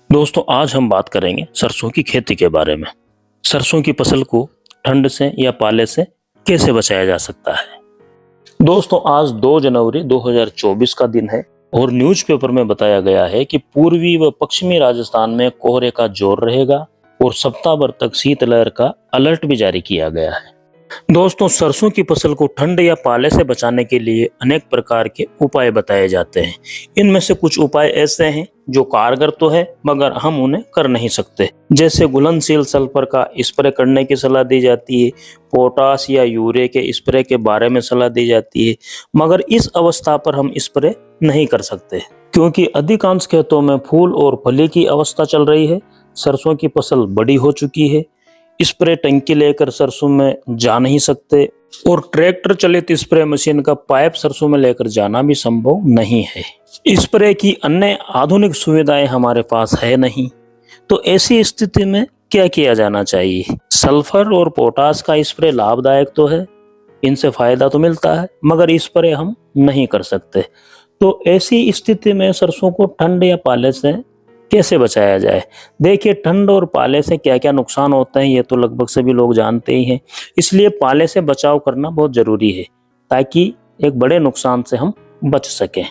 दोस्तों आज हम बात करेंगे सरसों की खेती के बारे में। सरसों की फसल को ठंड से या पाले से कैसे बचाया जा सकता है। दोस्तों आज 2 जनवरी 2024 का दिन है और न्यूज़पेपर में बताया गया है कि पूर्वी व पश्चिमी राजस्थान में कोहरे का जोर रहेगा और सप्ताह भर तक शीतलहर का अलर्ट भी जारी किया गया है। दोस्तों सरसों की फसल को ठंड या पाले से बचाने के लिए अनेक प्रकार के उपाय बताए जाते हैं। इनमें से कुछ उपाय ऐसे हैं जो कारगर तो है मगर हम उन्हें कर नहीं सकते। जैसे घुलनशील सल्फर का स्प्रे करने की सलाह दी जाती है, पोटास या यूरिया के स्प्रे के बारे में सलाह दी जाती है, मगर इस अवस्था पर हम स्प्रे नहीं कर सकते क्योंकि अधिकांश खेतों में फूल और फली की अवस्था चल रही है। सरसों की फसल बड़ी हो चुकी है, स्प्रे टंकी लेकर सरसों में जा नहीं सकते और ट्रैक्टर चलित स्प्रे मशीन का पाइप सरसों में लेकर जाना भी संभव नहीं है। स्प्रे की अन्य आधुनिक सुविधाएं हमारे पास है नहीं, तो ऐसी स्थिति में क्या किया जाना चाहिए। सल्फर और पोटास का स्प्रे लाभदायक तो है, इनसे फायदा तो मिलता है, मगर स्प्रे हम नहीं कर सकते। तो ऐसी स्थिति में सरसों को ठंड या पाले से कैसे बचाया जाए। देखिए ठंड और पाले से क्या क्या नुकसान होते हैं ये तो लगभग सभी लोग जानते ही हैं, इसलिए पाले से बचाव करना बहुत जरूरी है ताकि एक बड़े नुकसान से हम बच सकें।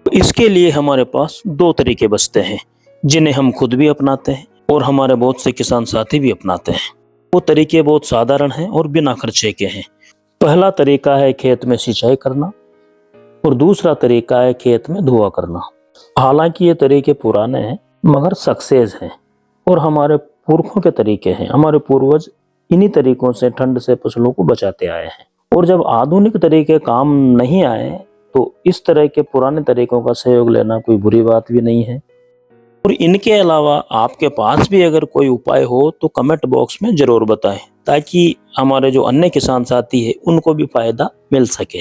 तो इसके लिए हमारे पास 2 तरीके बचते हैं जिन्हें हम खुद भी अपनाते हैं और हमारे बहुत से किसान साथी भी अपनाते हैं। वो तरीके बहुत साधारण हैं और बिना खर्चे के हैं। पहला तरीका है खेत में सिंचाई करना और दूसरा तरीका है खेत में धुआं करना। हालांकि ये तरीके पुराने हैं मगर सक्सेस हैं और हमारे पुरखों के तरीके हैं। हमारे पूर्वज इन्हीं तरीकों से ठंड से फसलों को बचाते आए हैं और जब आधुनिक तरीके काम नहीं आए तो इस तरह के पुराने तरीकों का सहयोग लेना कोई बुरी बात भी नहीं है। और इनके अलावा आपके पास भी अगर कोई उपाय हो तो कमेंट बॉक्स में जरूर बताएं ताकि हमारे जो अन्य किसान साथी है उनको भी फायदा मिल सके।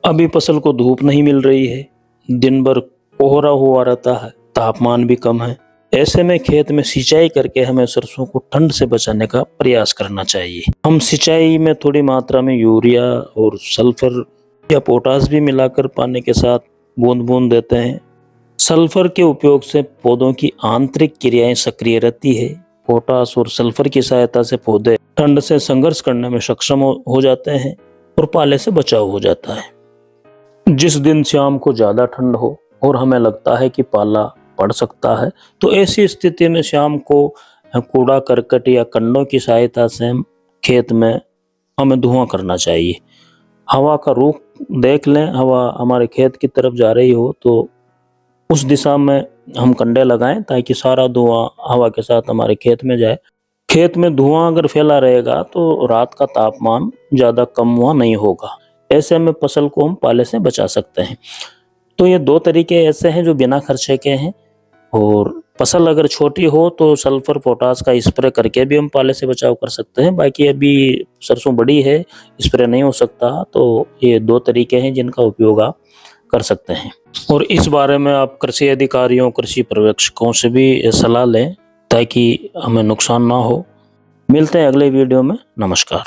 अभी फसल को धूप नहीं मिल रही है, दिन भर कोहरा हुआ रहता है, तापमान भी कम है। ऐसे में खेत में सिंचाई करके हमें सरसों को ठंड से बचाने का प्रयास करना चाहिए। हम सिंचाई में थोड़ी मात्रा में यूरिया और सल्फर या पोटास भी मिलाकर पानी के साथ बूंद बूंद देते हैं। सल्फर के उपयोग से पौधों की आंतरिक क्रियाएं सक्रिय रहती है। पोटास और सल्फर की सहायता से पौधे ठंड से संघर्ष करने में सक्षम हो जाते हैं और पाले से बचाव हो जाता है। जिस दिन शाम को ज्यादा ठंड हो और हमें लगता है कि पाला पड़ सकता है तो ऐसी स्थिति में शाम को कूड़ा करकट या कंडों की सहायता से खेत में हमें धुआं करना चाहिए। हवा का रुख देख लें, हवा हमारे खेत की तरफ जा रही हो तो उस दिशा में हम कंडे लगाएं ताकि सारा धुआं हवा के साथ हमारे खेत में जाए। खेत में धुआं अगर फैला रहेगा तो रात का तापमान ज्यादा कम हुआ नहीं होगा। ऐसे में फसल को हम पाले से बचा सकते हैं। तो ये 2 तरीके ऐसे हैं जो बिना खर्चे के हैं और फसल अगर छोटी हो तो सल्फर पोटास का स्प्रे करके भी हम पाले से बचाव कर सकते हैं। बाकी अभी सरसों बड़ी है, स्प्रे नहीं हो सकता, तो ये 2 तरीके हैं जिनका उपयोग आप कर सकते हैं। और इस बारे में आप कृषि अधिकारियों, कृषि पर्यवेक्षकों से भी सलाह लें ताकि हमें नुकसान ना हो। मिलते हैं अगले वीडियो में। नमस्कार।